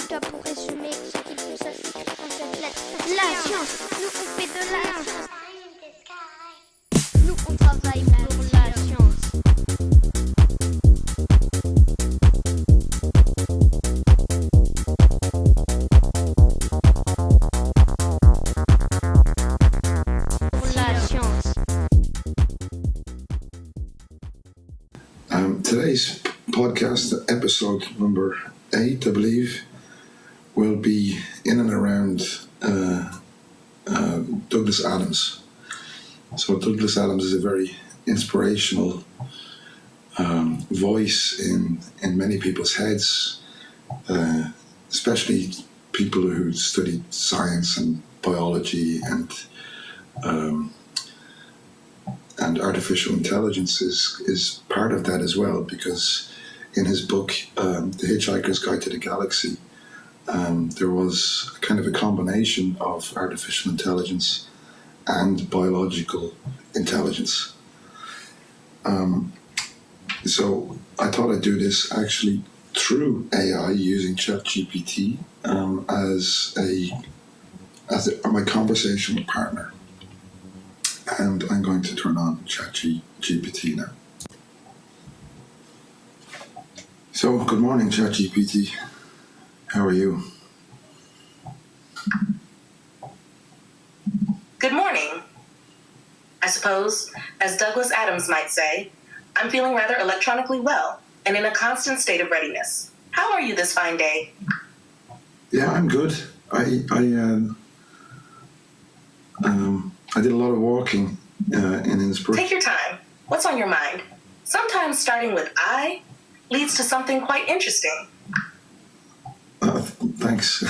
toi pour résumer ce qu'il faut s'inscrire dans cette lettre. La science, nous on fait de la science. Nous on travaille pour la science. Pour la science. Today's podcast, episode number 8, I believe, will be in and around Douglas Adams. So Douglas Adams is a very inspirational voice in many people's heads, especially people who study science and biology and artificial intelligence is part of that as well, because in his book, The Hitchhiker's Guide to the Galaxy, there was kind of a combination of artificial intelligence and biological intelligence. So I thought I'd do this actually through AI using ChatGPT as my conversational partner. And I'm going to turn on ChatGPT now. So, good morning, ChatGPT. How are you? Good morning. I suppose, as Douglas Adams might say, I'm feeling rather electronically well and in a constant state of readiness. How are you this fine day? Yeah, I'm good. I did a lot of walking in Innsbruck. Take your time. What's on your mind? Sometimes starting with I leads to something quite interesting. Thanks.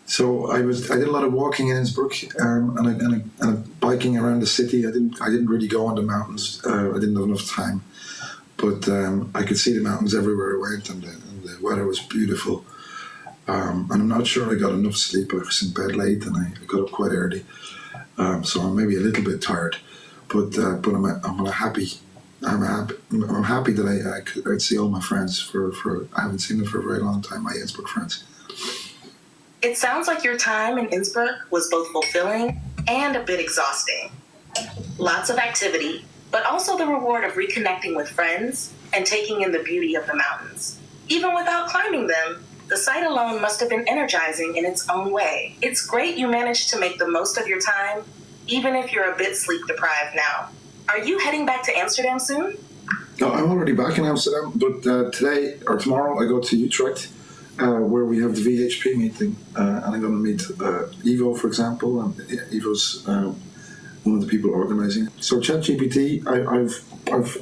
So I did a lot of walking in Innsbruck and biking around the city. I didn't really go on the mountains. I didn't have enough time, but I could see the mountains everywhere I went, and the weather was beautiful. And I'm not sure I got enough sleep. I was in bed late and I got up quite early. So I'm maybe a little bit tired, but I'm happy. I'm happy that I'd see all my friends for I haven't seen them for a very long time. My Innsbruck friends. It sounds like your time in Innsbruck was both fulfilling and a bit exhausting. Lots of activity, but also the reward of reconnecting with friends and taking in the beauty of the mountains. Even without climbing them, the sight alone must have been energizing in its own way. It's great you managed to make the most of your time, even if you're a bit sleep deprived now. Are you heading back to Amsterdam soon? No, I'm already back in Amsterdam, but today or tomorrow I go to Utrecht, where we have the VHP meeting, and I'm going to meet Ivo, for example, and Ivo's one of the people organising it. So ChatGPT, I've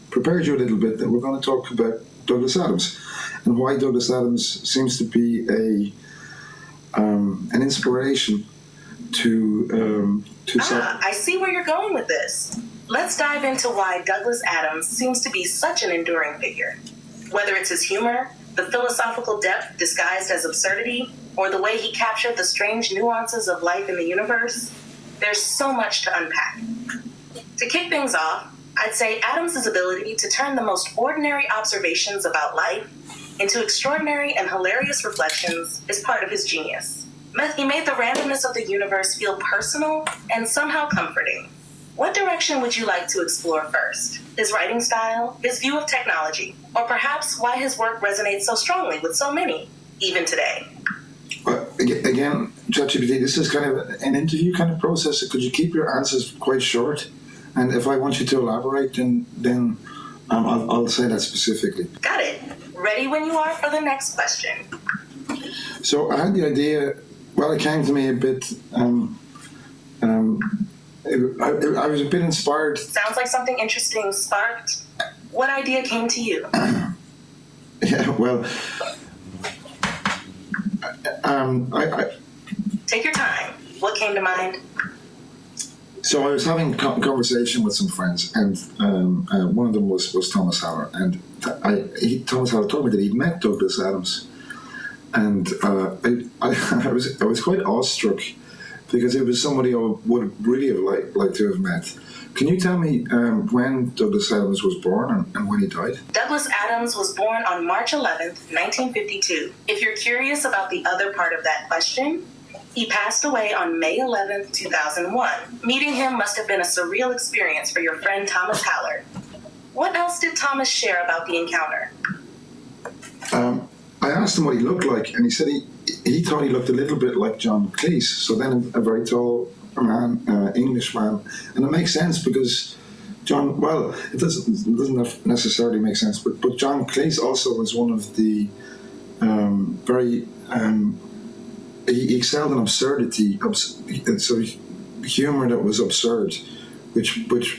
prepared you a little bit that we're going to talk about Douglas Adams and why Douglas Adams seems to be an inspiration to I see where you're going with this. Let's dive into why Douglas Adams seems to be such an enduring figure. Whether it's his humor, the philosophical depth disguised as absurdity, or the way he captured the strange nuances of life in the universe, there's so much to unpack. To kick things off, I'd say Adams' ability to turn the most ordinary observations about life into extraordinary and hilarious reflections is part of his genius. He made the randomness of the universe feel personal and somehow comforting. What direction would you like to explore first? His writing style, his view of technology, or perhaps why his work resonates so strongly with so many, even today? Again, ChatGPT, this is kind of an interview kind of process. Could you keep your answers quite short? And if I want you to elaborate, then I'll say that specifically. Got it. Ready when you are for the next question. So I had the idea, well, it came to me a bit, I was a bit inspired. Sounds like something interesting sparked. What idea came to you? Yeah, well, Take your time. What came to mind? So I was having a conversation with some friends, and one of them was Thomas Haller, and Thomas Haller told me that he'd met Douglas Adams, and I was quite awestruck because it was somebody I would really have liked to have met. Can you tell me when Douglas Adams was born and when he died? Douglas Adams was born on March 11th, 1952. If you're curious about the other part of that question, he passed away on May 11th, 2001. Meeting him must have been a surreal experience for your friend Thomas Haller. What else did Thomas share about the encounter? I asked him what he looked like, and he said he thought he looked a little bit like John Cleese, so then a very tall man, English man. And it makes sense because John, well, it doesn't necessarily make sense, but John Cleese also was one of the he excelled in absurdity, so humor that was absurd, which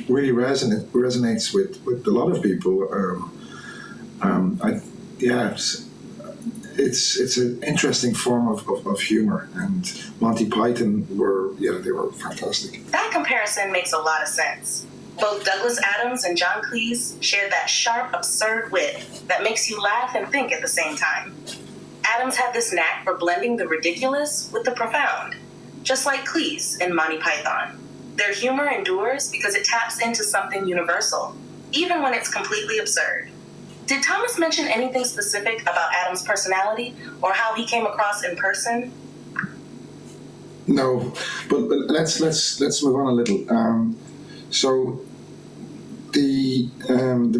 really resonates with a lot of people. It's an interesting form of humor, and Monty Python they were fantastic. That comparison makes a lot of sense. Both Douglas Adams and John Cleese shared that sharp, absurd wit that makes you laugh and think at the same time. Adams had this knack for blending the ridiculous with the profound, just like Cleese in Monty Python. Their humor endures because it taps into something universal, even when it's completely absurd. Did Thomas mention anything specific about Adams' personality or how he came across in person? No, but let's move on a little. So the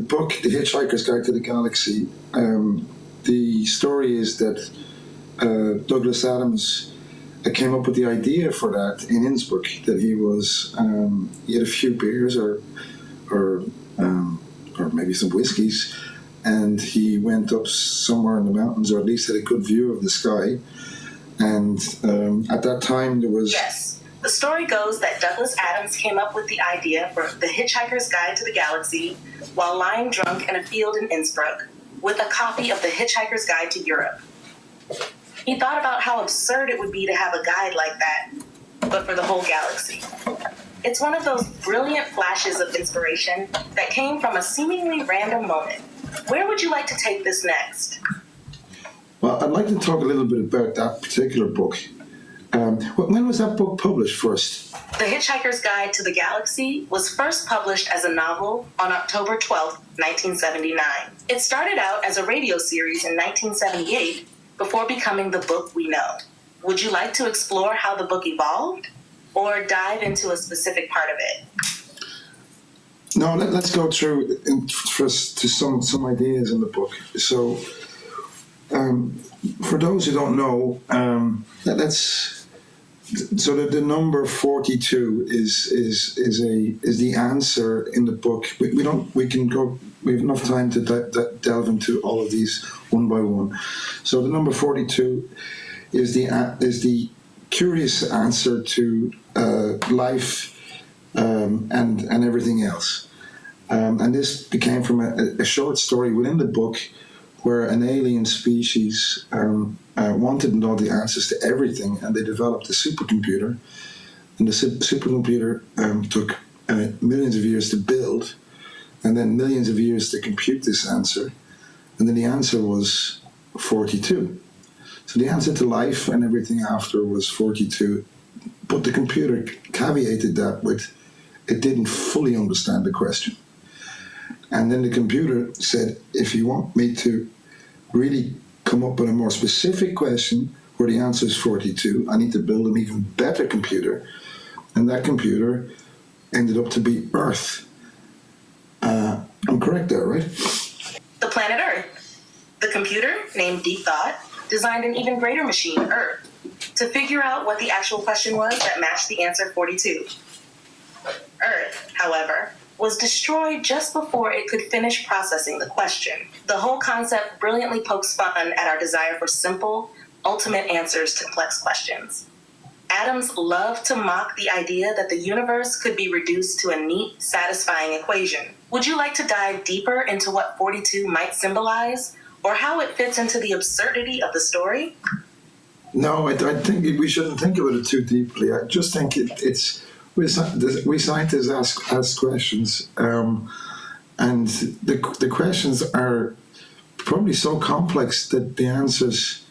book, The Hitchhiker's Guide to the Galaxy, the story is that Douglas Adams came up with the idea for that in Innsbruck. That he had a few beers or maybe some whiskeys, and he went up somewhere in the mountains, or at least had a good view of the sky. And at that time there was... Yes. The story goes that Douglas Adams came up with the idea for The Hitchhiker's Guide to the Galaxy while lying drunk in a field in Innsbruck with a copy of The Hitchhiker's Guide to Europe. He thought about how absurd it would be to have a guide like that, but for the whole galaxy. It's one of those brilliant flashes of inspiration that came from a seemingly random moment. Where would you like to take this next? Well, I'd like to talk a little bit about that particular book. When was that book published first? The Hitchhiker's Guide to the Galaxy was first published as a novel on October 12, 1979. It started out as a radio series in 1978 before becoming the book we know. Would you like to explore how the book evolved or dive into a specific part of it? No, let's go through first to some ideas in the book. So, for those who don't know, so the number 42 is the answer in the book. We have enough time to delve into all of these one by one. So the number 42 is the curious answer to life and everything else. And this became from a short story within the book where an alien species wanted to know the answers to everything, and they developed a supercomputer. And the supercomputer took millions of years to build, and then millions of years to compute this answer. And then the answer was 42. So the answer to life and everything after was 42. But the computer caveated that with, it didn't fully understand the question. And then the computer said, if you want me to really come up with a more specific question where the answer is 42, I need to build an even better computer. And that computer ended up to be Earth. I'm correct there, right? The planet Earth. The computer, named Deep Thought, designed an even greater machine, Earth, to figure out what the actual question was that matched the answer 42. Earth, however, was destroyed just before it could finish processing the question. The whole concept brilliantly pokes fun at our desire for simple, ultimate answers to complex questions. Adams loved to mock the idea that the universe could be reduced to a neat, satisfying equation. Would you like to dive deeper into what 42 might symbolize, or how it fits into the absurdity of the story? No, I think we shouldn't think about it too deeply. I just think it's we scientists ask questions, and the questions are probably so complex that the answers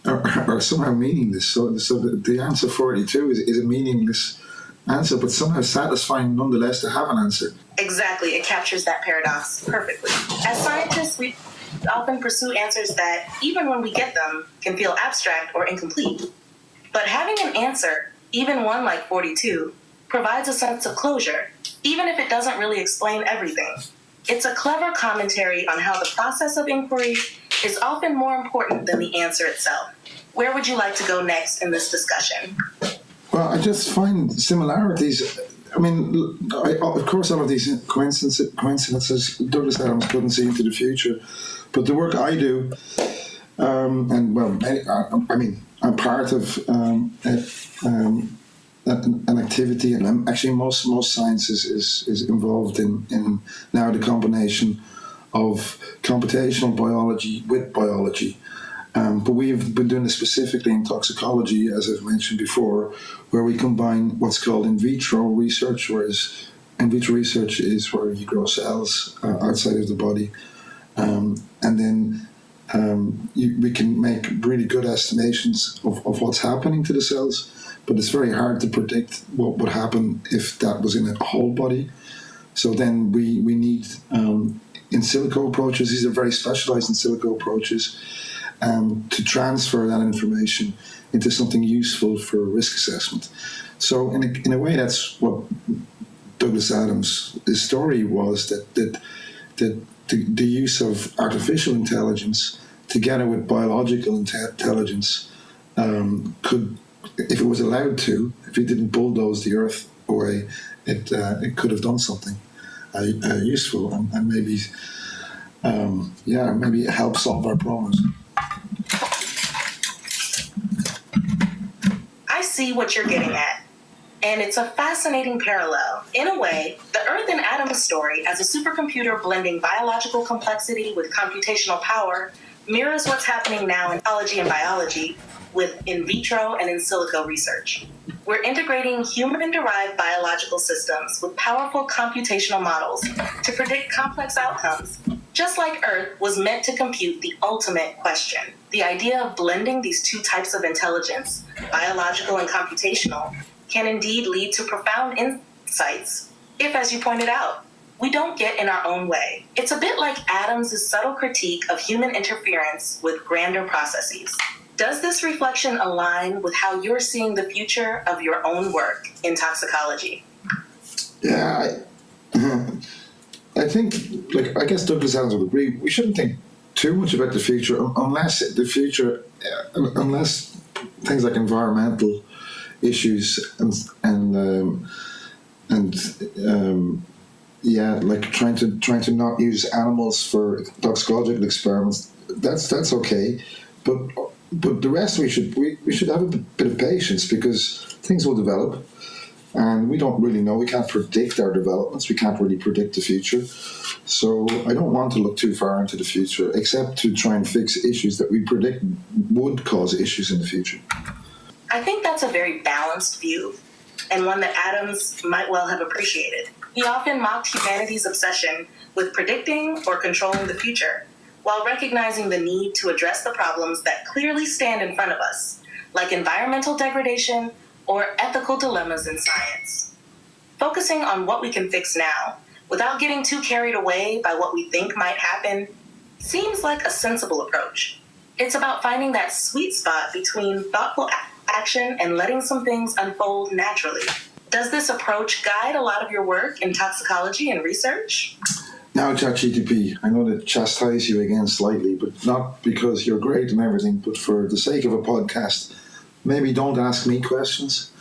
are somehow meaningless. So the answer 42 is a meaningless answer, but somehow satisfying nonetheless to have an answer. Exactly. It captures that paradox perfectly. As scientists, we often pursue answers that, even when we get them, can feel abstract or incomplete. But having an answer, even one like 42, provides a sense of closure, even if it doesn't really explain everything. It's a clever commentary on how the process of inquiry is often more important than the answer itself. Where would you like to go next in this discussion? Well, I just find similarities. I mean, of course, all of these coincidences, Douglas Adams couldn't see into the future, but the work I do, and well, I mean, I'm part of an activity, and actually most science is involved in now the combination of computational biology with biology. But we've been doing this specifically in toxicology, as I've mentioned before, where we combine what's called in vitro research, whereas in vitro research is where you grow cells outside of the body, and then we can make really good estimations of what's happening to the cells, but it's very hard to predict what would happen if that was in a whole body. So then we need in silico approaches, these are very specialized in silico approaches, to transfer that information into something useful for risk assessment. So in a way, that's what Douglas Adams' story was, that the use of artificial intelligence together with biological intelligence could, if it was allowed to, if it didn't bulldoze the earth away, it could have done something useful and maybe maybe help solve our problems. I see what you're getting at, and it's a fascinating parallel. In a way, the Earth and Adams story as a supercomputer blending biological complexity with computational power mirrors what's happening now in ecology and biology with in vitro and in silico research. We're integrating human-derived biological systems with powerful computational models to predict complex outcomes, just like Earth was meant to compute the ultimate question. The idea of blending these two types of intelligence, biological and computational, can indeed lead to profound insights if, as you pointed out, we don't get in our own way. It's a bit like Adams' subtle critique of human interference with grander processes. Does this reflection align with how you're seeing the future of your own work in toxicology? Yeah, I think, I guess Douglas Adams would agree, we shouldn't think too much about the future unless things like environmental issues and trying to not use animals for toxicological experiments. That's okay, but the rest we should have a bit of patience, because things will develop, and we don't really know. We can't predict our developments. We can't really predict the future. So I don't want to look too far into the future, except to try and fix issues that we predict would cause issues in the future. I think that's a very balanced view, and one that Adams might well have appreciated. He often mocked humanity's obsession with predicting or controlling the future, while recognizing the need to address the problems that clearly stand in front of us, like environmental degradation or ethical dilemmas in science. Focusing on what we can fix now, without getting too carried away by what we think might happen, seems like a sensible approach. It's about finding that sweet spot between thoughtful action and letting some things unfold naturally. Does this approach guide a lot of your work in toxicology and research? Now, ChatGPT, I know to chastise you again slightly, but not because you're great and everything, but for the sake of a podcast, maybe don't ask me questions.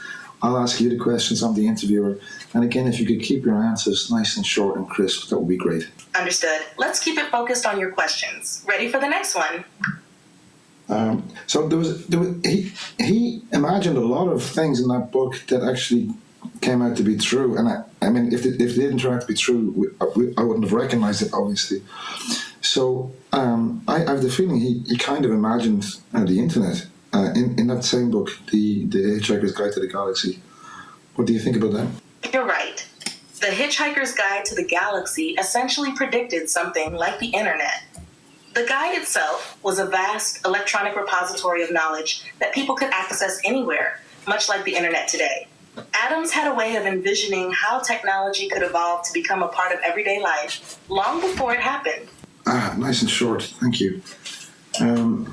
I'll ask you the questions. I'm the interviewer. And again, if you could keep your answers nice and short and crisp, that would be great. Understood. Let's keep it focused on your questions. Ready for the next one? So he imagined a lot of things in that book that actually came out to be true, and I mean, if they didn't turn out to be true, I wouldn't have recognized it, obviously. So I have the feeling he kind of imagined the internet in that same book, the Hitchhiker's Guide to the Galaxy. What do you think about that? You're right. The Hitchhiker's Guide to the Galaxy essentially predicted something like the internet. The guide itself was a vast electronic repository of knowledge that people could access anywhere, much like the internet today. Adams had a way of envisioning how technology could evolve to become a part of everyday life long before it happened. Nice and short, thank you. And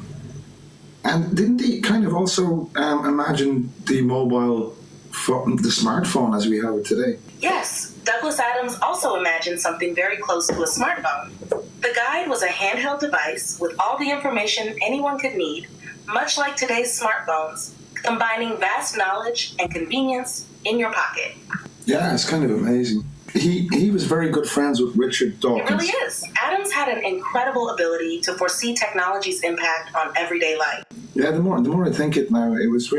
didn't he kind of also imagine the mobile phone, the smartphone as we have it today? Yes, Douglas Adams also imagined something very close to a smartphone. The guide was a handheld device with all the information anyone could need, much like today's smartphones, combining vast knowledge and convenience in your pocket. Yeah, it's kind of amazing. He was very good friends with Richard Dawkins. It really is. Adams had an incredible ability to foresee technology's impact on everyday life. Yeah, the more I think it now, he was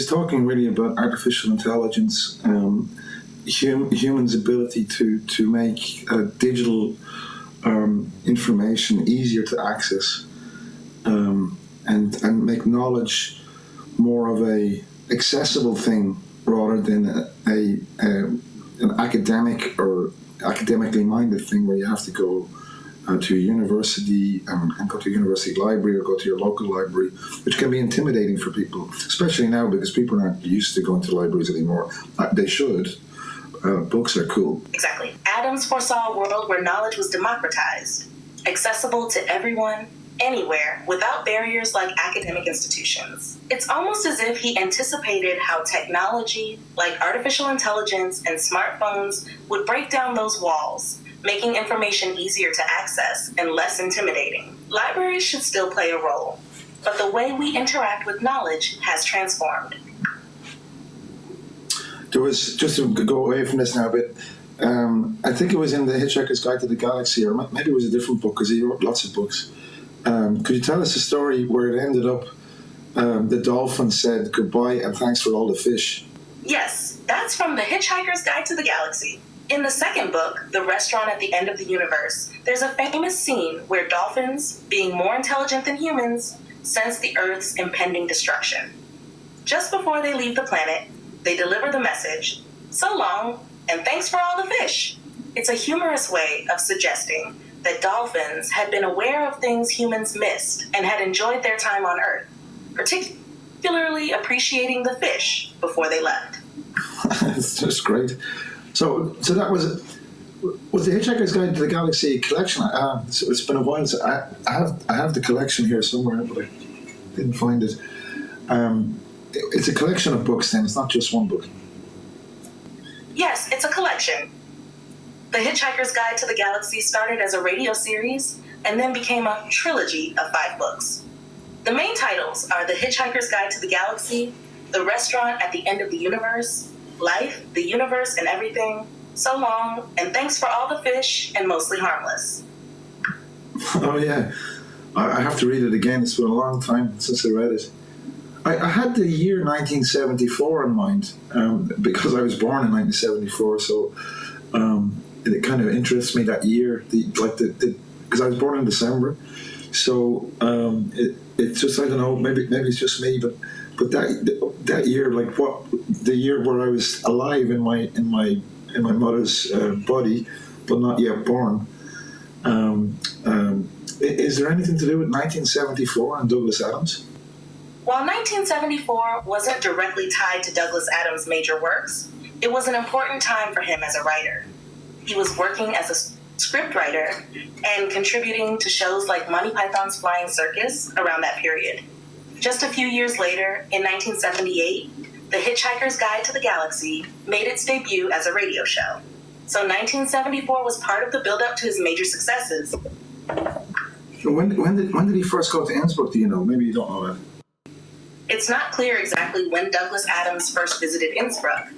talking really about artificial intelligence, humans' ability to make digital information easier to access, and make knowledge more of a accessible thing rather than an academic or academically minded thing where you have to go to a university and go to a university library or go to your local library, which can be intimidating for people, especially now because people aren't used to going to libraries anymore. They should. Books are cool. Exactly. Adams foresaw a world where knowledge was democratized, accessible to everyone, anywhere, without barriers like academic institutions. It's almost as if he anticipated how technology, like artificial intelligence and smartphones, would break down those walls, making information easier to access and less intimidating. Libraries should still play a role, but the way we interact with knowledge has transformed. There was, just to go away from this now a bit, I think it was in The Hitchhiker's Guide to the Galaxy, or maybe it was a different book because he wrote lots of books. Could you tell us a story where it ended up the dolphin said goodbye and thanks for all the fish? Yes, that's from The Hitchhiker's Guide to the Galaxy. In the second book, The Restaurant at the End of the Universe, there's a famous scene where dolphins, being more intelligent than humans, sense the Earth's impending destruction. Just before they leave the planet, they deliver the message, "So long, and thanks for all the fish." It's a humorous way of suggesting that dolphins had been aware of things humans missed and had enjoyed their time on Earth, particularly appreciating the fish before they left. It's just great. So that was The Hitchhiker's Guide to the Galaxy a collection? It's been a while. So I have the collection here somewhere, but I didn't find it. It's a collection of books then, it's not just one book. Yes, it's a collection. The Hitchhiker's Guide to the Galaxy started as a radio series and then became a trilogy of 5 books. The main titles are The Hitchhiker's Guide to the Galaxy, The Restaurant at the End of the Universe, Life, the Universe and Everything, So Long, and Thanks for All the Fish, and Mostly Harmless. Oh yeah, I have to read it again. It's been a long time since I read it. I had the year 1974 in mind because I was born in 1974, so it kind of interests me that year, because I was born in December, so it's just, I don't know, maybe it's just me, but that year, like the year where I was alive in my mother's body, but not yet born. Is there anything to do with 1974 and Douglas Adams? While 1974 wasn't directly tied to Douglas Adams' major works, it was an important time for him as a writer. He was working as a scriptwriter and contributing to shows like Monty Python's Flying Circus around that period. Just a few years later, in 1978, The Hitchhiker's Guide to the Galaxy made its debut as a radio show. So 1974 was part of the build-up to his major successes. So when did he first go to Innsbruck, do you know? Maybe you don't know that. It's not clear exactly when Douglas Adams first visited Innsbruck,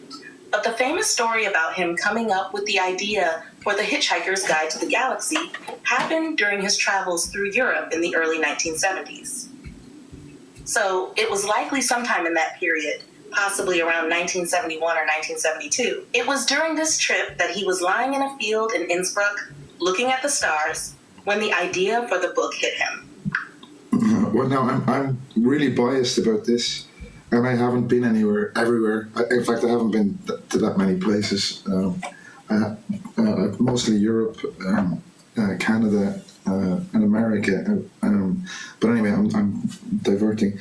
but the famous story about him coming up with the idea for The Hitchhiker's Guide to the Galaxy happened during his travels through Europe in the early 1970s. So it was likely sometime in that period, possibly around 1971 or 1972. It was during this trip that he was lying in a field in Innsbruck, looking at the stars, when the idea for the book hit him. Well, now I'm really biased about this, and I haven't been everywhere. In fact, I haven't been to that many places. Mostly Europe, Canada, and America. But anyway, I'm diverting.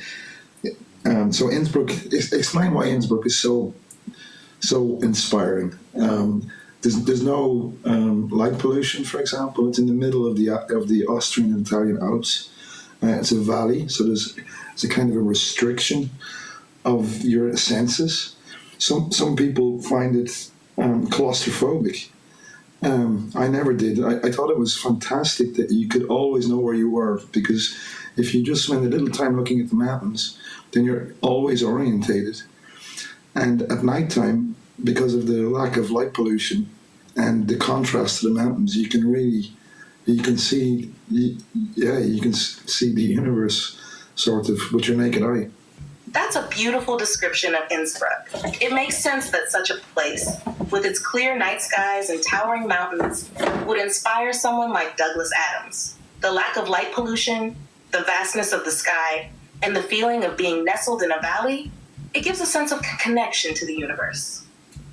So Innsbruck, explain why Innsbruck is so inspiring. There's no light pollution, for example. It's in the middle of the Austrian and Italian Alps. It's a valley, so there's a kind of a restriction of your senses. Some people find it claustrophobic. I never did. I thought it was fantastic that you could always know where you were, because if you just spend a little time looking at the mountains, then you're always orientated. And at night time, because of the lack of light pollution and the contrast to the mountains, you can see the universe sort of with your naked eye. That's a beautiful description of Innsbruck. It makes sense that such a place, with its clear night skies and towering mountains, would inspire someone like Douglas Adams. The lack of light pollution, the vastness of the sky, and the feeling of being nestled in a valley, it gives a sense of connection to the universe.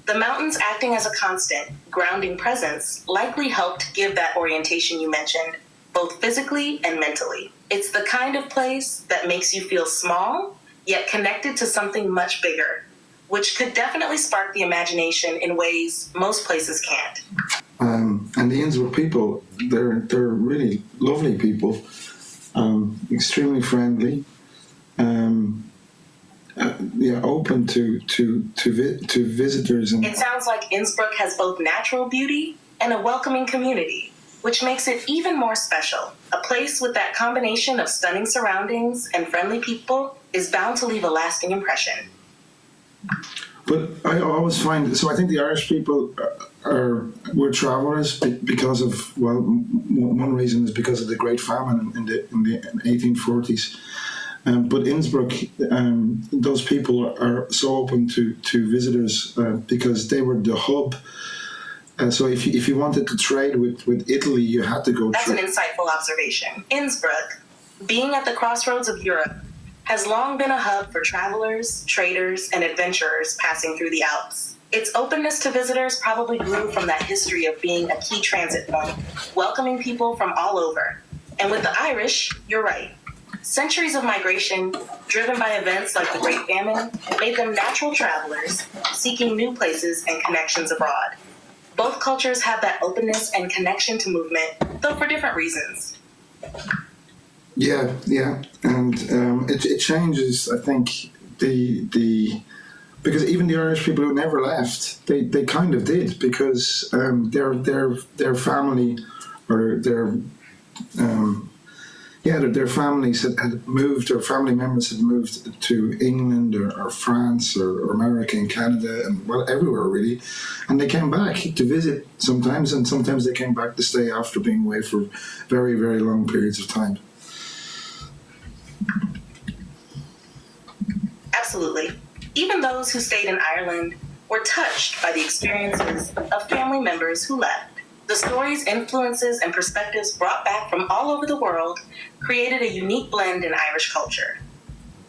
The mountains acting as a constant, grounding presence likely helped give that orientation you mentioned, both physically and mentally. It's the kind of place that makes you feel small, yet connected to something much bigger, which could definitely spark the imagination in ways most places can't. And the Innsbruck people, they're really lovely people, extremely friendly, open to visitors. And it sounds like Innsbruck has both natural beauty and a welcoming community, which makes it even more special. A place with that combination of stunning surroundings and friendly people is bound to leave a lasting impression. But I always find, so I think the Irish people were travelers because of, well, one reason is because of the Great Famine in the 1840s. But Innsbruck, those people are so open to visitors because they were the hub. So if you wanted to trade with Italy, you had to go. That's an insightful observation. Innsbruck, being at the crossroads of Europe, has long been a hub for travelers, traders, and adventurers passing through the Alps. Its openness to visitors probably grew from that history of being a key transit point, welcoming people from all over. And with the Irish, you're right. Centuries of migration, driven by events like the Great Famine, made them natural travelers, seeking new places and connections abroad. Both cultures have that openness and connection to movement, though for different reasons. Yeah, and it changes. I think the because even the Irish people who never left, they kind of did, because their family or their families had moved, or family members had moved to England or France or America and Canada and, well, everywhere really, and they came back to visit sometimes, and sometimes they came back to stay after being away for very, very long periods of time. Absolutely. Even those who stayed in Ireland were touched by the experiences of family members who left. The stories, influences, and perspectives brought back from all over the world created a unique blend in Irish culture.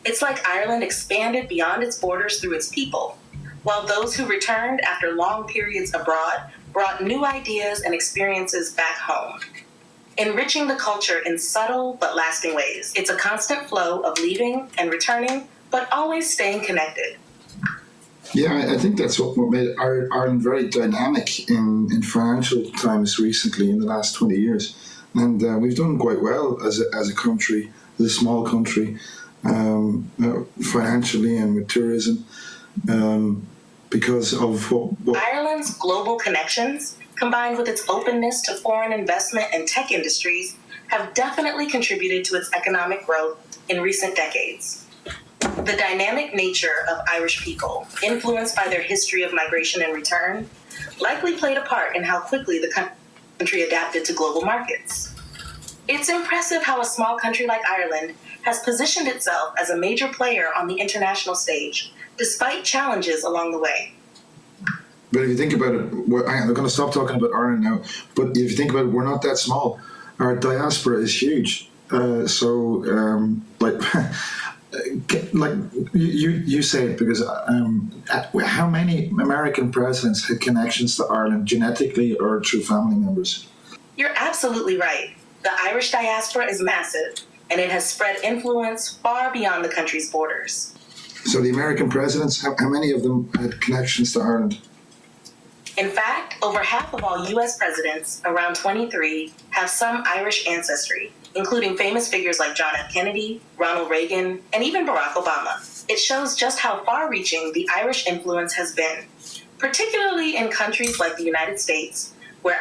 It's like Ireland expanded beyond its borders through its people, while those who returned after long periods abroad brought new ideas and experiences back home, enriching the culture in subtle but lasting ways. It's a constant flow of leaving and returning, but always staying connected. Yeah, I think that's what made Ireland very dynamic in financial times recently, in the last 20 years. And we've done quite well as a country, as a small country, financially and with tourism, because of what Ireland's global connections, combined with its openness to foreign investment and tech industries, have definitely contributed to its economic growth in recent decades. The dynamic nature of Irish people, influenced by their history of migration and return, likely played a part in how quickly the country adapted to global markets. It's impressive how a small country like Ireland has positioned itself as a major player on the international stage, despite challenges along the way. But if you think about it, I'm going to stop talking about Ireland now, but if you think about it, we're not that small. Our diaspora is huge. Like you say it, because how many American presidents had connections to Ireland genetically or through family members? You're absolutely right. The Irish diaspora is massive, and it has spread influence far beyond the country's borders. So the American presidents, how many of them had connections to Ireland? In fact, over half of all U.S. presidents, around 23, have some Irish ancestry, including famous figures like John F. Kennedy, Ronald Reagan, and even Barack Obama. It shows just how far-reaching the Irish influence has been, particularly in countries like the United States, where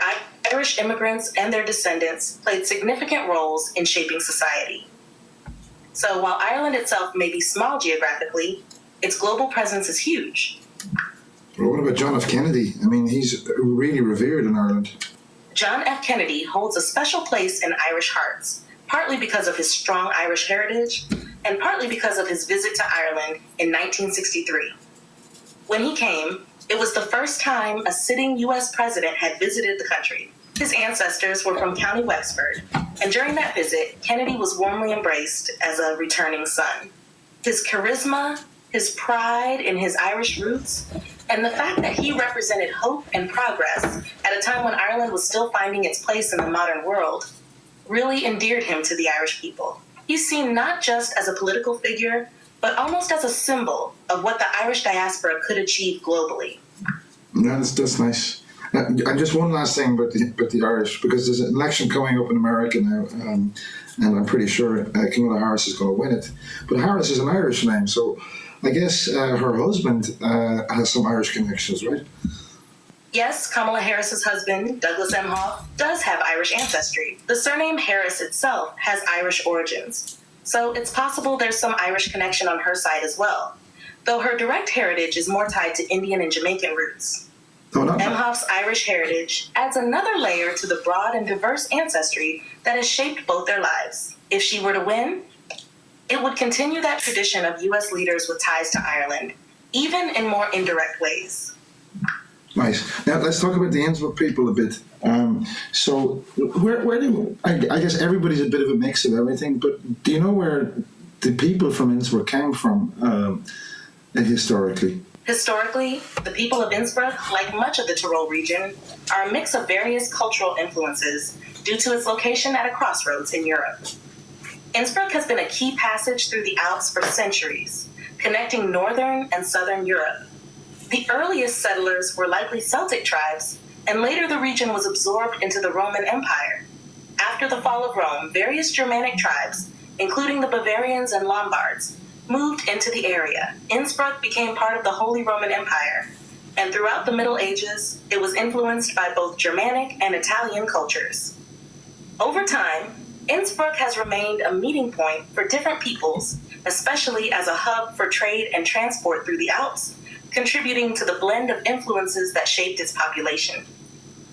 Irish immigrants and their descendants played significant roles in shaping society. So while Ireland itself may be small geographically, its global presence is huge. Well, what about John F. Kennedy? I mean, he's really revered in Ireland. John F. Kennedy holds a special place in Irish hearts, partly because of his strong Irish heritage, and partly because of his visit to Ireland in 1963. When he came, it was the first time a sitting U.S. president had visited the country. His ancestors were from County Wexford, and during that visit, Kennedy was warmly embraced as a returning son. His charisma, his pride in his Irish roots, and the fact that he represented hope and progress at a time when Ireland was still finding its place in the modern world really endeared him to the Irish people. He's seen not just as a political figure, but almost as a symbol of what the Irish diaspora could achieve globally. Yeah, that's nice. And just one last thing about the Irish, because there's an election coming up in America now, and I'm pretty sure Kamala Harris is going to win it. But Harris is an Irish name, so I guess her husband has some Irish connections, right? Yes, Kamala Harris's husband, Douglas Emhoff, does have Irish ancestry. The surname Harris itself has Irish origins, so it's possible there's some Irish connection on her side as well, though her direct heritage is more tied to Indian and Jamaican roots. Emhoff's Irish heritage adds another layer to the broad and diverse ancestry that has shaped both their lives. If she were to win, it would continue that tradition of U.S. leaders with ties to Ireland, even in more indirect ways. Nice. Now let's talk about the Innsbruck people a bit. So, where do I guess everybody's a bit of a mix of everything, but do you know where the people from Innsbruck came from historically? Historically, the people of Innsbruck, like much of the Tyrol region, are a mix of various cultural influences due to its location at a crossroads in Europe. Innsbruck has been a key passage through the Alps for centuries, connecting northern and southern Europe. The earliest settlers were likely Celtic tribes, and later the region was absorbed into the Roman Empire. After the fall of Rome, various Germanic tribes, including the Bavarians and Lombards, moved into the area. Innsbruck became part of the Holy Roman Empire, and throughout the Middle Ages, it was influenced by both Germanic and Italian cultures. Over time, Innsbruck has remained a meeting point for different peoples, especially as a hub for trade and transport through the Alps, contributing to the blend of influences that shaped its population.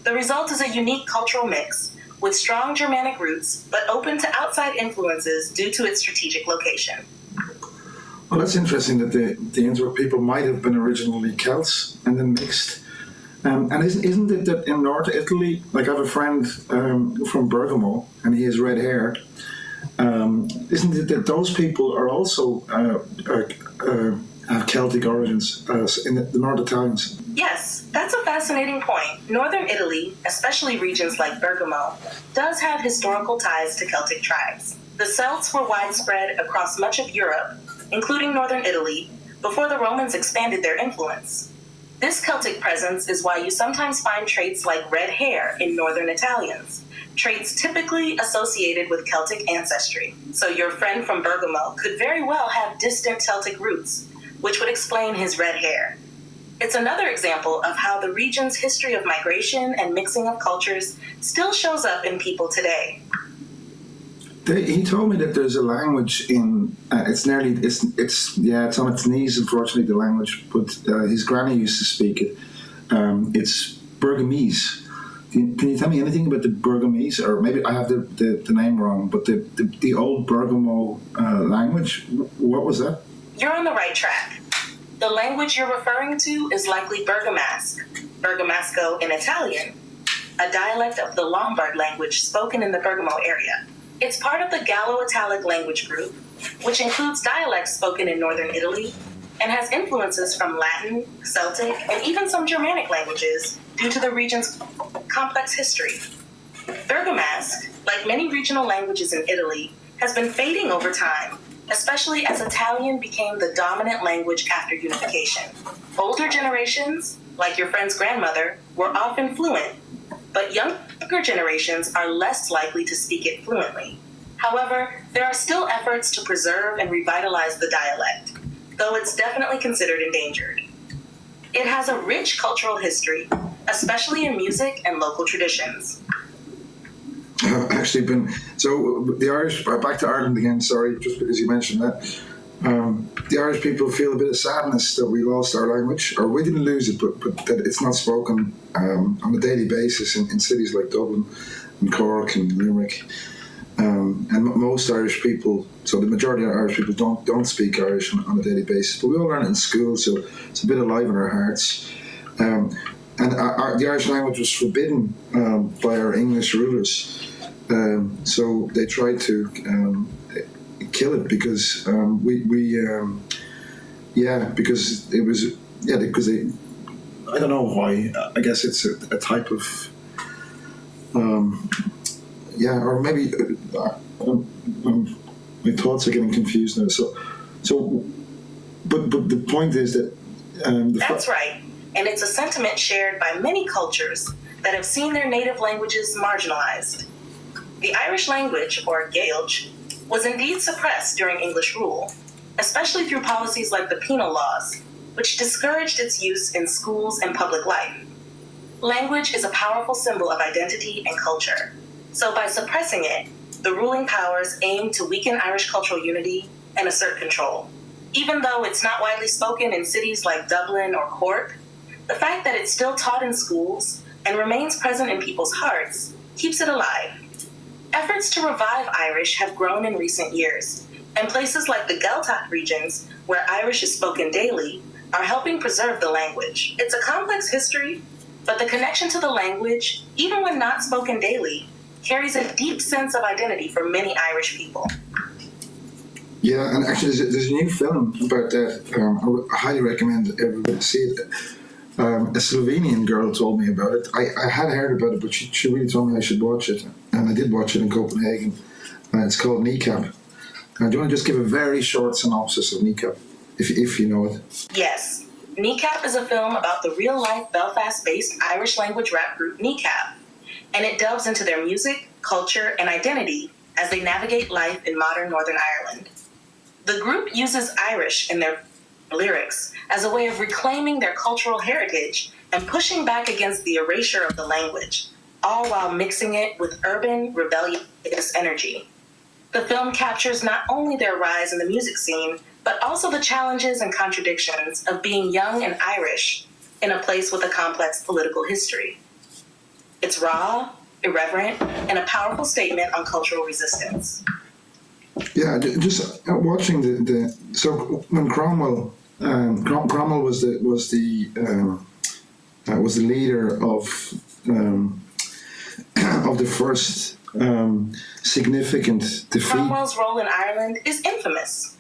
The result is a unique cultural mix, with strong Germanic roots, but open to outside influences due to its strategic location. Well, that's interesting that the Innsbruck people might have been originally Celts and then mixed. And isn't it that in North Italy, like I have a friend from Bergamo, and he has red hair, isn't it that those people are also have Celtic origins in the North Italians? Yes, that's a fascinating point. Northern Italy, especially regions like Bergamo, does have historical ties to Celtic tribes. The Celts were widespread across much of Europe, including northern Italy, before the Romans expanded their influence. This Celtic presence is why you sometimes find traits like red hair in northern Italians, traits typically associated with Celtic ancestry. So your friend from Bergamo could very well have distant Celtic roots, which would explain his red hair. It's another example of how the region's history of migration and mixing of cultures still shows up in people today. He told me that there's a language in it's on its knees, unfortunately, the language, but his granny used to speak it. It's Bergamese. Can you tell me anything about the Bergamese, or maybe I have the name wrong, but the old Bergamo language? What was that? You're on the right track. The language you're referring to is likely Bergamasque, Bergamasco in Italian, a dialect of the Lombard language spoken in the Bergamo area. It's part of the Gallo-Italic language group, which includes dialects spoken in northern Italy and has influences from Latin, Celtic, and even some Germanic languages due to the region's complex history. There Bergamasque, like many regional languages in Italy, has been fading over time, especially as Italian became the dominant language after unification. Older generations, like your friend's grandmother, were often fluent, but younger generations are less likely to speak it fluently. However, there are still efforts to preserve and revitalize the dialect, though it's definitely considered endangered. It has a rich cultural history, especially in music and local traditions. I've actually been, so the Irish, back to Ireland again, sorry, just because you mentioned that. The Irish people feel a bit of sadness that we lost our language, or we didn't lose it, but that it's not spoken on a daily basis in cities like Dublin and Cork and Limerick. And most Irish people, so the majority of Irish people don't speak Irish on a daily basis, but we all learn it in school, so it's a bit alive in our hearts. And the Irish language was forbidden by our English rulers, so they tried to kill it because because it was because they, I don't know why. I guess it's a type of or maybe my thoughts are getting confused now. But the point is that that's right, and it's a sentiment shared by many cultures that have seen their native languages marginalized. The Irish language, or Gaelge, was indeed suppressed during English rule, especially through policies like the penal laws, which discouraged its use in schools and public life. Language is a powerful symbol of identity and culture. So by suppressing it, the ruling powers aim to weaken Irish cultural unity and assert control. Even though it's not widely spoken in cities like Dublin or Cork, the fact that it's still taught in schools and remains present in people's hearts keeps it alive. Efforts to revive Irish have grown in recent years, and places like the Gaeltacht regions, where Irish is spoken daily, are helping preserve the language. It's a complex history, but the connection to the language, even when not spoken daily, carries a deep sense of identity for many Irish people. Yeah, and actually there's a new film about that. I highly recommend everybody see it. A Slovenian girl told me about it. I had heard about it, but she really told me I should watch it. And I did watch it in Copenhagen. It's called Kneecap. Do you want to just give a very short synopsis of Kneecap, if you know it? Yes. Kneecap is a film about the real-life Belfast-based Irish language rap group Kneecap, and it delves into their music, culture, and identity as they navigate life in modern Northern Ireland. The group uses Irish in their lyrics as a way of reclaiming their cultural heritage and pushing back against the erasure of the language, all while mixing it with urban, rebellious energy. The film captures not only their rise in the music scene, but also the challenges and contradictions of being young and Irish in a place with a complex political history. It's raw, irreverent, and a powerful statement on cultural resistance. Yeah, just watching so when Cromwell was the leader of the first significant defeat. Cromwell's role in Ireland is infamous.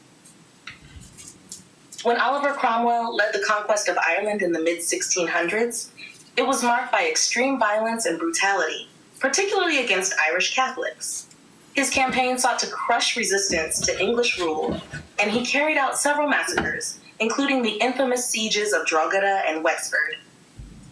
When Oliver Cromwell led the conquest of Ireland in the mid-1600s, it was marked by extreme violence and brutality, particularly against Irish Catholics. His campaign sought to crush resistance to English rule, and he carried out several massacres, including the infamous sieges of Drogheda and Wexford.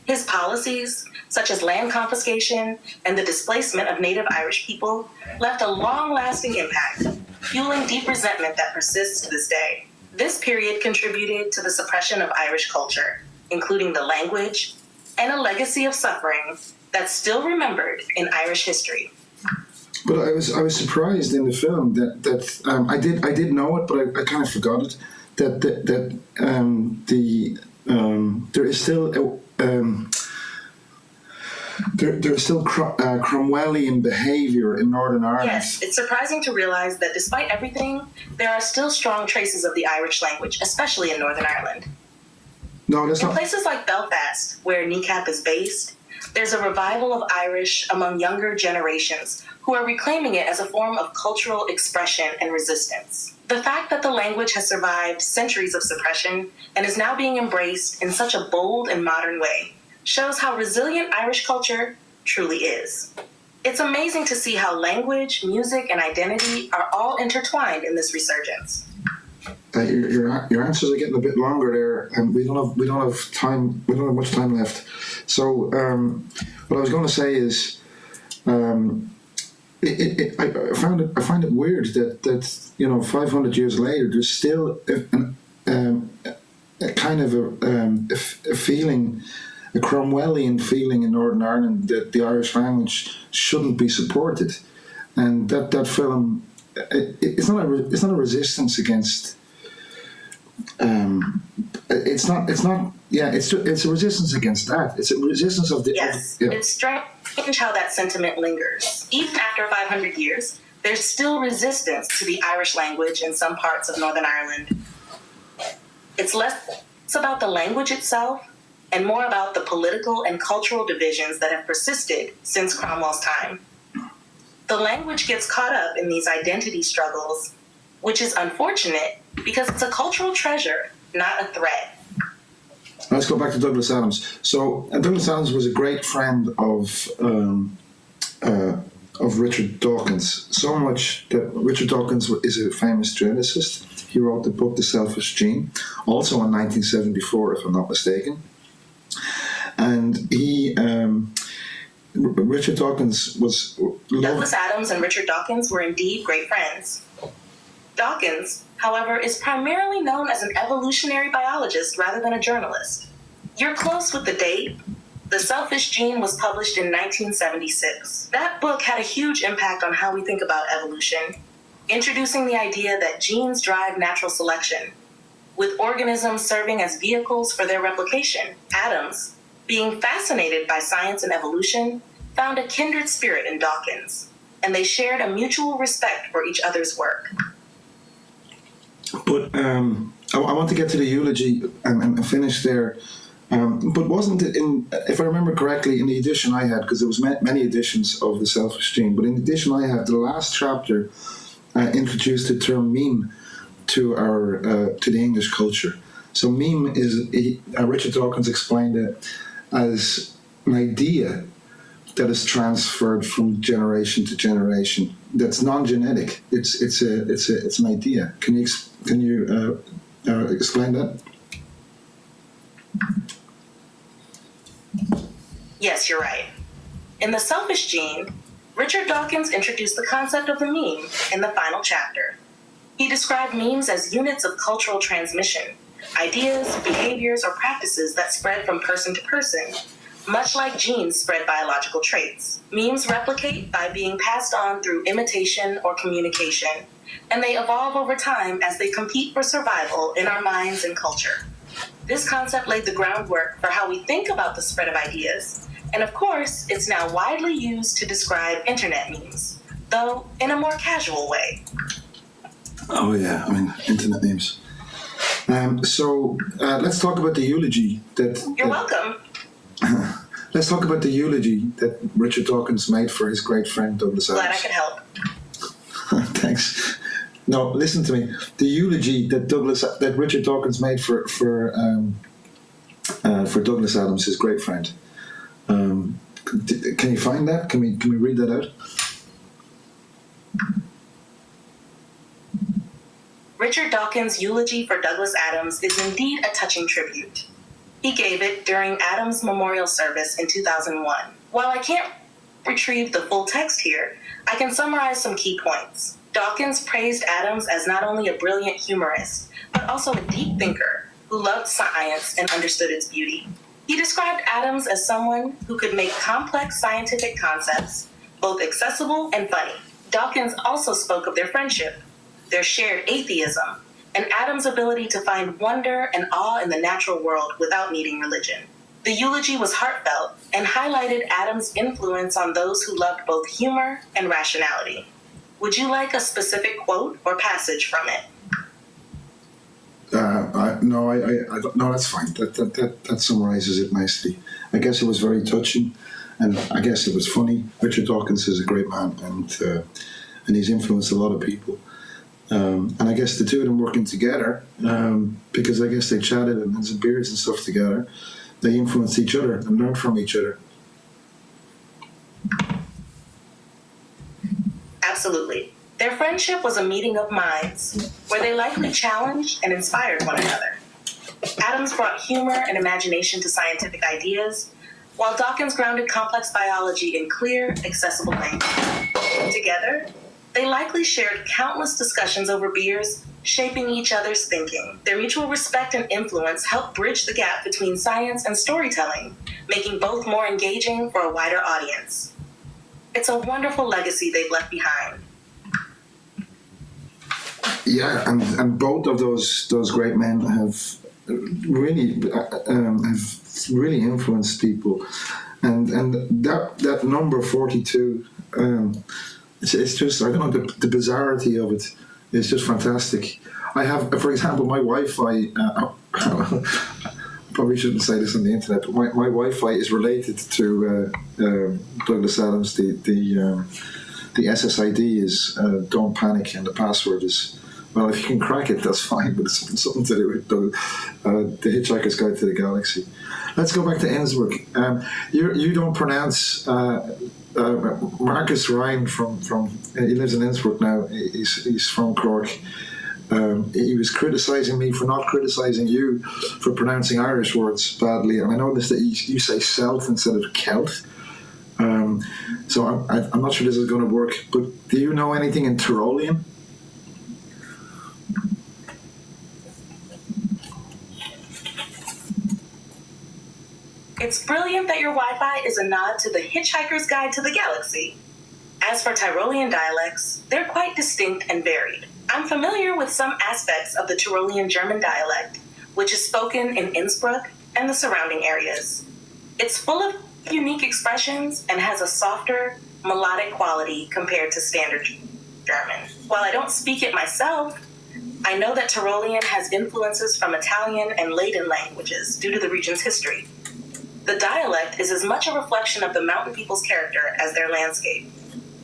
His policies, such as land confiscation and the displacement of native Irish people, left a long-lasting impact, fueling deep resentment that persists to this day. This period contributed to the suppression of Irish culture, including the language, and a legacy of suffering that's still remembered in Irish history. But I was surprised in the film that I did know it, but I kind of forgot it. That there is still there's still Cromwellian behaviour in Northern Ireland. Yes, it's surprising to realize that despite everything, there are still strong traces of the Irish language, especially in Northern Ireland. No, that's in not. Places like Belfast, where Kneecap is based, there's a revival of Irish among younger generations who are reclaiming it as a form of cultural expression and resistance. The fact that the language has survived centuries of suppression and is now being embraced in such a bold and modern way shows how resilient Irish culture truly is. It's amazing to see how language, music, and identity are all intertwined in this resurgence. Your answers are getting a bit longer there, and we don't have time. We don't have much time left. So what I was going to say is, I find it weird that 500 years later there's still a kind of a feeling, a Cromwellian feeling in Northern Ireland that the Irish language shouldn't be supported, and that film it's not a resistance against. It's a resistance against that. It's a resistance of the. Yes, it's strange how that sentiment lingers. Even after 500 years, there's still resistance to the Irish language in some parts of Northern Ireland. It's less about the language itself and more about the political and cultural divisions that have persisted since Cromwell's time. The language gets caught up in these identity struggles, which is unfortunate because it's a cultural treasure, not a threat. Let's go back to Douglas Adams. So Douglas Adams was a great friend of Richard Dawkins. So much that Richard Dawkins is a famous geneticist. He wrote the book The Selfish Gene, also in 1974, if I'm not mistaken. And Richard Dawkins was... Douglas Adams and Richard Dawkins were indeed great friends. Dawkins, however, is primarily known as an evolutionary biologist rather than a journalist. You're close with the date. The Selfish Gene was published in 1976. That book had a huge impact on how we think about evolution, introducing the idea that genes drive natural selection, with organisms serving as vehicles for their replication. Adams, being fascinated by science and evolution, found a kindred spirit in Dawkins, and they shared a mutual respect for each other's work. But I want to get to the eulogy and finish there. But wasn't it if I remember correctly, in the edition I had, because there was many editions of The Selfish Gene, but in the edition I had, the last chapter introduced the term meme to the English culture. So meme is, Richard Dawkins explained it as an idea that is transferred from generation to generation. That's non-genetic. It's an idea. Can you explain that? Yes, you're right. In The Selfish Gene, Richard Dawkins introduced the concept of the meme in the final chapter. He described memes as units of cultural transmission, ideas, behaviors, or practices that spread from person to person, much like genes spread biological traits. Memes replicate by being passed on through imitation or communication, and they evolve over time as they compete for survival in our minds and culture. This concept laid the groundwork for how we think about the spread of ideas, and of course, it's now widely used to describe internet memes, though in a more casual way. Oh yeah, I mean, internet memes. So let's talk about the eulogy that... You're welcome. Let's talk about the eulogy that Richard Dawkins made for his great friend Douglas Adams. Glad I could help. Thanks. No, listen to me. The eulogy that Richard Dawkins made for Douglas Adams, his great friend. Can you find that? Can we read that out? Richard Dawkins' eulogy for Douglas Adams is indeed a touching tribute. He gave it during Adams' memorial service in 2001. While I can't retrieve the full text here, I can summarize some key points. Dawkins praised Adams as not only a brilliant humorist, but also a deep thinker who loved science and understood its beauty. He described Adams as someone who could make complex scientific concepts both accessible and funny. Dawkins also spoke of their friendship, their shared atheism, and Adams' ability to find wonder and awe in the natural world without needing religion. The eulogy was heartfelt and highlighted Adams' influence on those who loved both humor and rationality. Would you like a specific quote or passage from it? No, that's fine. That summarizes it nicely. I guess it was very touching, and I guess it was funny. Richard Dawkins is a great man, and he's influenced a lot of people. And I guess the two of them working together, because I guess they chatted and had some beers and stuff together, they influenced each other and learned from each other. Absolutely. Their friendship was a meeting of minds where they likely challenged and inspired one another. Adams brought humor and imagination to scientific ideas, while Dawkins grounded complex biology in clear, accessible language. Together, they likely shared countless discussions over beers, shaping each other's thinking. Their mutual respect and influence helped bridge the gap between science and storytelling, making both more engaging for a wider audience. It's a wonderful legacy they've left behind. Yeah, and both of those great men have really influenced people, and that number 42. It's just, I don't know, the bizarrety of it is just fantastic. I have, for example, my Wi-Fi. Probably shouldn't say this on the internet, but my Wi-Fi is related to Douglas Adams. The SSID is "Don't Panic" and the password is, well, if you can crack it, that's fine, but it's something to do with the Hitchhiker's Guide to the Galaxy. Let's go back to Innsbruck. You don't pronounce Marcus Ryan from he lives in Innsbruck now. He's from Cork. He was criticising me for not criticising you for pronouncing Irish words badly, and I noticed that you say Celt instead of Celt. So I'm not sure this is going to work, but do you know anything in Tyrolean? It's brilliant that your Wi-Fi is a nod to the Hitchhiker's Guide to the Galaxy. As for Tyrolean dialects, they're quite distinct and varied. I'm familiar with some aspects of the Tyrolean German dialect, which is spoken in Innsbruck and the surrounding areas. It's full of unique expressions and has a softer, melodic quality compared to standard German. While I don't speak it myself, I know that Tyrolean has influences from Italian and Latin languages due to the region's history. The dialect is as much a reflection of the mountain people's character as their landscape.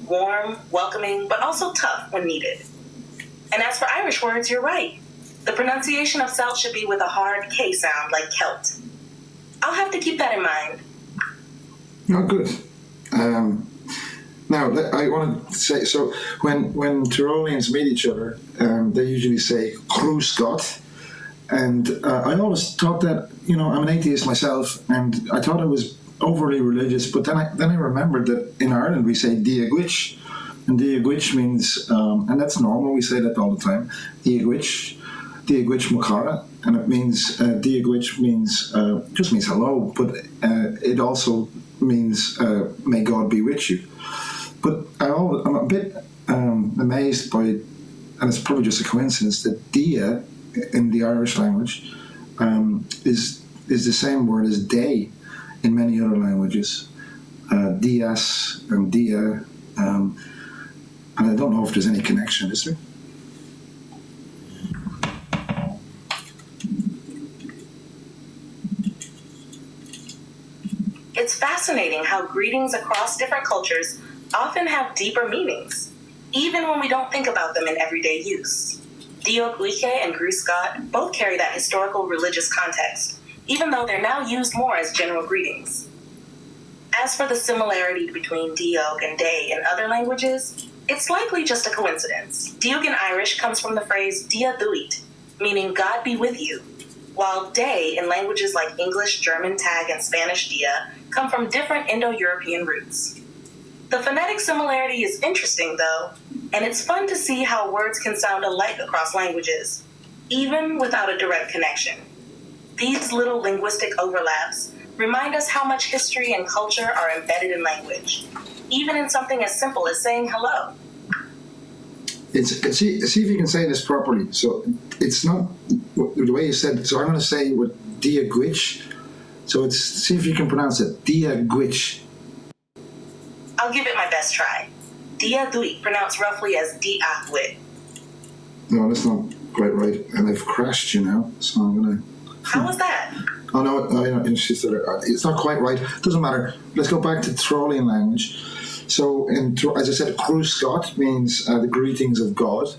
Warm, welcoming, but also tough when needed. And as for Irish words, you're right. The pronunciation of Celt should be with a hard K sound like Celt. I'll have to keep that in mind. Oh, good. Now, I want to say, so when Tyroleans meet each other, they usually say Grüß Gott. And I always thought that, I'm an atheist myself, and I thought it was overly religious, but then I remembered that in Ireland we say Dia Gwich, and Dia Gwich means, and that's normal, we say that all the time, Dia Gwich Mukara, and it means, Dia Gwich means, just means hello, but it also means, may God be with you. But I'm a bit amazed by, and it's probably just a coincidence, that Dia in the Irish language is the same word as day in many other languages. Dias and dia, and I don't know if there's any connection, is there? It's fascinating how greetings across different cultures often have deeper meanings, even when we don't think about them in everyday use. Diolch Uiche and Grüß Gott both carry that historical religious context, even though they're now used more as general greetings. As for the similarity between Diolch and Day in other languages, it's likely just a coincidence. Diolch in Irish comes from the phrase Dia Duit, meaning God be with you, while Day in languages like English, German, Tag, and Spanish Dia come from different Indo-European roots. The phonetic similarity is interesting, though, and it's fun to see how words can sound alike across languages, even without a direct connection. These little linguistic overlaps remind us how much history and culture are embedded in language, even in something as simple as saying hello. See if you can say this properly. So it's not the way you said it. So I'm going to say with Dia Gwich. So see if you can pronounce it. Dia Gwich. I'll give it my best try. Dia Duit, pronounced roughly as Dia Gwit. No, that's not quite right. And I've crashed you now, so I'm going to... How was that? Oh, no, she said it's not quite right. Doesn't matter. Let's go back to Tyrolean language. So, as I said, Grüß Gott means the greetings of God.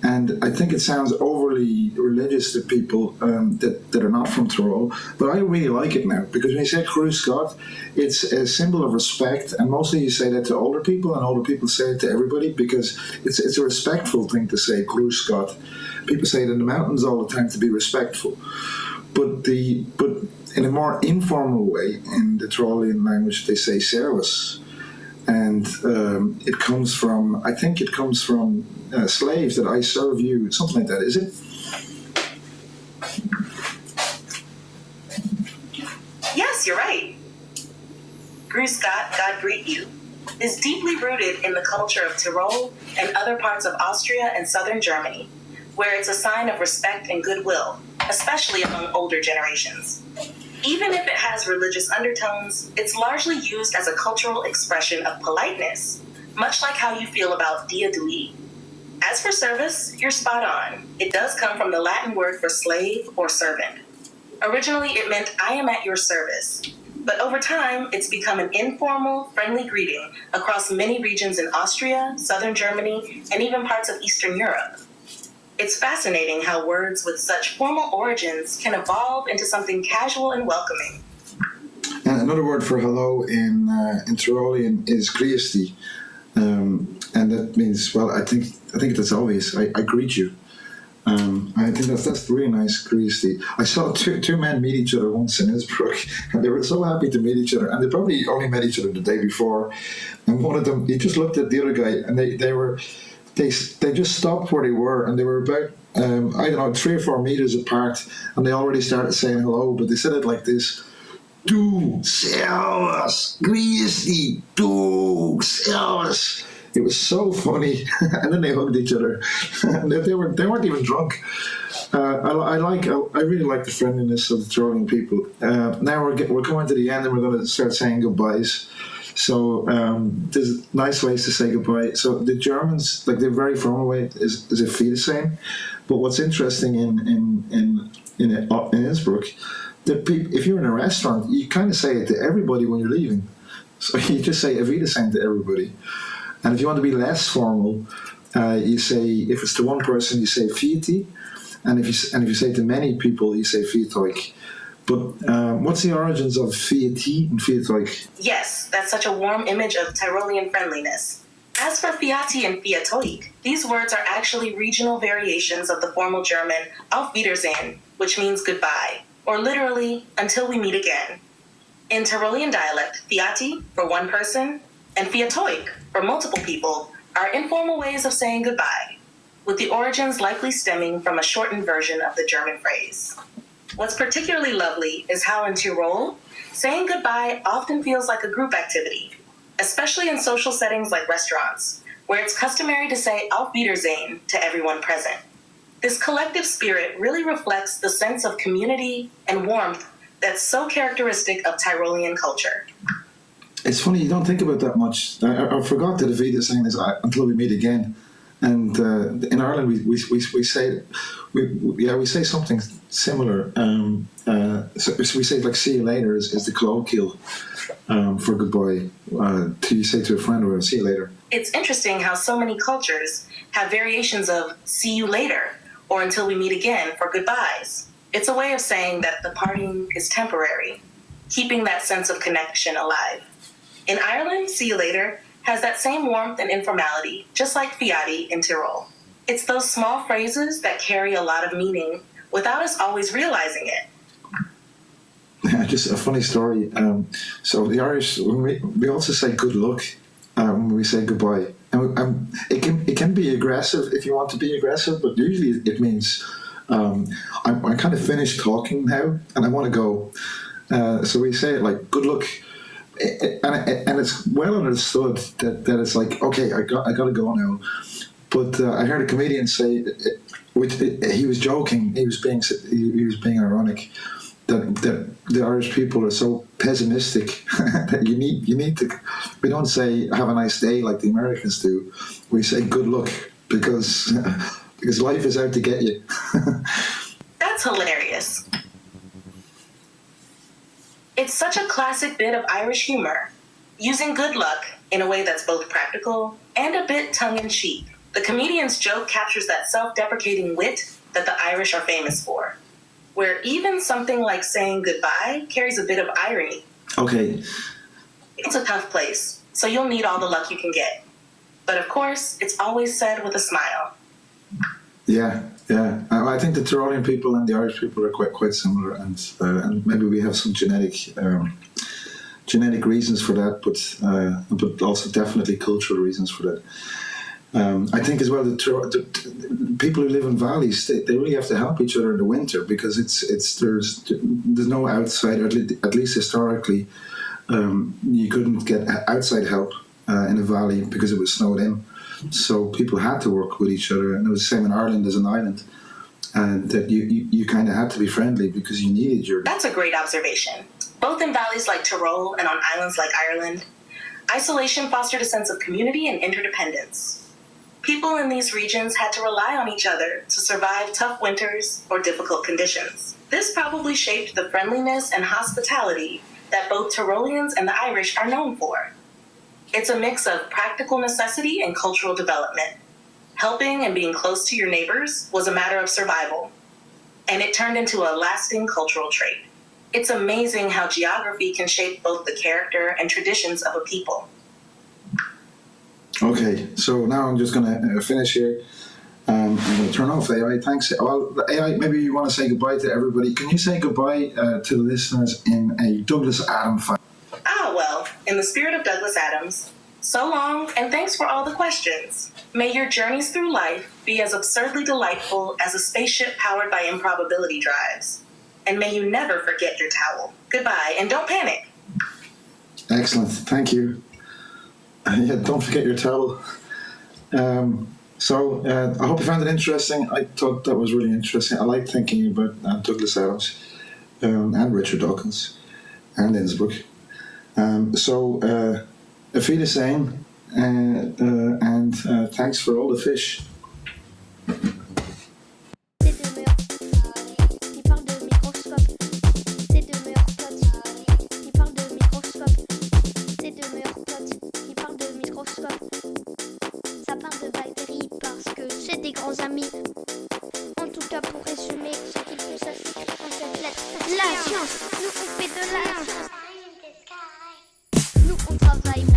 And I think it sounds overly religious to people that are not from Tyrol, but I really like it now because when you say Grüß Gott, it's a symbol of respect, and mostly you say that to older people, and older people say it to everybody because it's a respectful thing to say Grüß Gott. People say it in the mountains all the time to be respectful, but in a more informal way in the Tyrolean language they say Servus. And it comes from, I think it comes from slaves, that I serve you, something like that, is it? Yes, you're right. Grüß Gott, God greet you, is deeply rooted in the culture of Tyrol and other parts of Austria and southern Germany, where it's a sign of respect and goodwill, especially among older generations. Even if it has religious undertones, it's largely used as a cultural expression of politeness, much like how you feel about dia dui. As for service, you're spot on. It does come from the Latin word for slave or servant. Originally, it meant I am at your service, but over time, it's become an informal, friendly greeting across many regions in Austria, southern Germany, and even parts of Eastern Europe. It's fascinating how words with such formal origins can evolve into something casual and welcoming. And another word for hello in Tyrolean is Grüß dich. And that means, well, I think that's obvious. I greet you. I think that's really nice, Grüß dich. I saw two men meet each other once in Innsbruck, and they were so happy to meet each other. And they probably only met each other the day before. And one of them, he just looked at the other guy, and they just stopped where they were, and they were about, 3 or 4 meters apart, and they already started saying hello, but they said it like this: Du, servus, grüß dich, du, servus. It was so funny, and then they hugged each other. they weren't even drunk. I really like the friendliness of the Tyrolean people. Now we're coming to the end, and we're going to start saying goodbyes. So there's nice ways to say goodbye. So the Germans, like, they're very formal way, is a Wiedersehen. But what's interesting in Innsbruck, that if you're in a restaurant, you kind of say it to everybody when you're leaving. So you just say a Wiedersehen to everybody. And if you want to be less formal, you say, if it's to one person, you say Vieti, and if you say to many people, you say Vietoik. But what's the origins of Fiati and Vietoik? Yes, that's such a warm image of Tyrolean friendliness. As for Fiati and Vietoik, these words are actually regional variations of the formal German Auf Wiedersehen, which means goodbye, or literally, until we meet again. In Tyrolean dialect, Fiati, for one person, and Vietoik, for multiple people, are informal ways of saying goodbye, with the origins likely stemming from a shortened version of the German phrase. What's particularly lovely is how in Tyrol, saying goodbye often feels like a group activity, especially in social settings like restaurants, where it's customary to say Auf Wiedersehen to everyone present. This collective spirit really reflects the sense of community and warmth that's so characteristic of Tyrolean culture. It's funny, you don't think about that much. I forgot that the Wiedersehen is until we meet again. And in Ireland, we say something similar. So we say, like, see you later is the colloquial for goodbye. You say to a friend, or see you later. It's interesting how so many cultures have variations of see you later or until we meet again for goodbyes. It's a way of saying that the parting is temporary, keeping that sense of connection alive. In Ireland, see you later has that same warmth and informality, just like Fiati in Tyrol. It's those small phrases that carry a lot of meaning without us always realizing it. Just a funny story. So the Irish, we also say good luck when we say goodbye. And it can be aggressive if you want to be aggressive, but usually it means I'm kind of finished talking now and I want to go. So we say it like good luck. And it's well understood that it's like, okay, I got to go now. But I heard a comedian say, he was joking, he was being ironic, that the Irish people are so pessimistic that you need to. We don't say have a nice day like the Americans do. We say good luck because life is out to get you. That's hilarious. It's such a classic bit of Irish humor, using good luck in a way that's both practical and a bit tongue-in-cheek. The comedian's joke captures that self-deprecating wit that the Irish are famous for, where even something like saying goodbye carries a bit of irony. Okay. It's a tough place, so you'll need all the luck you can get. But of course, it's always said with a smile. Yeah, yeah. I think the Tyrolean people and the Irish people are quite similar, and maybe we have some genetic reasons for that, but also definitely cultural reasons for that. I think as well the people who live in valleys, they really have to help each other in the winter, because there's no outside, or at least historically, you couldn't get outside help in a valley because it was snowed in. So people had to work with each other, and it was the same in Ireland as an island, and that you kind of had to be friendly because you needed your... That's a great observation. Both in valleys like Tyrol and on islands like Ireland, isolation fostered a sense of community and interdependence. People in these regions had to rely on each other to survive tough winters or difficult conditions. This probably shaped the friendliness and hospitality that both Tyroleans and the Irish are known for. It's a mix of practical necessity and cultural development. Helping and being close to your neighbors was a matter of survival, and it turned into a lasting cultural trait. It's amazing how geography can shape both the character and traditions of a people. Okay, so now I'm just going to finish here. I'm going to turn off AI. Thanks. Well, AI, maybe you want to say goodbye to everybody. Can you say goodbye to the listeners in a Douglas Adams fashion? Well, in the spirit of Douglas Adams, so long and thanks for all the questions. May your journeys through life be as absurdly delightful as a spaceship powered by improbability drives. And may you never forget your towel. Goodbye, and don't panic. Excellent. Thank you. Yeah, don't forget your towel. So I hope you found it interesting. I thought that was really interesting. I like thinking about Douglas Adams and Richard Dawkins and Innsbruck. So auf Wiedersehen, and thanks for all the fish. Ça parle de bactéries parce que c'est des grands amis. En tout cas, pour résumer ce qu'il faut s'inscrire dans cette lettre. La science, nous on fait de la science. Nous on travaille.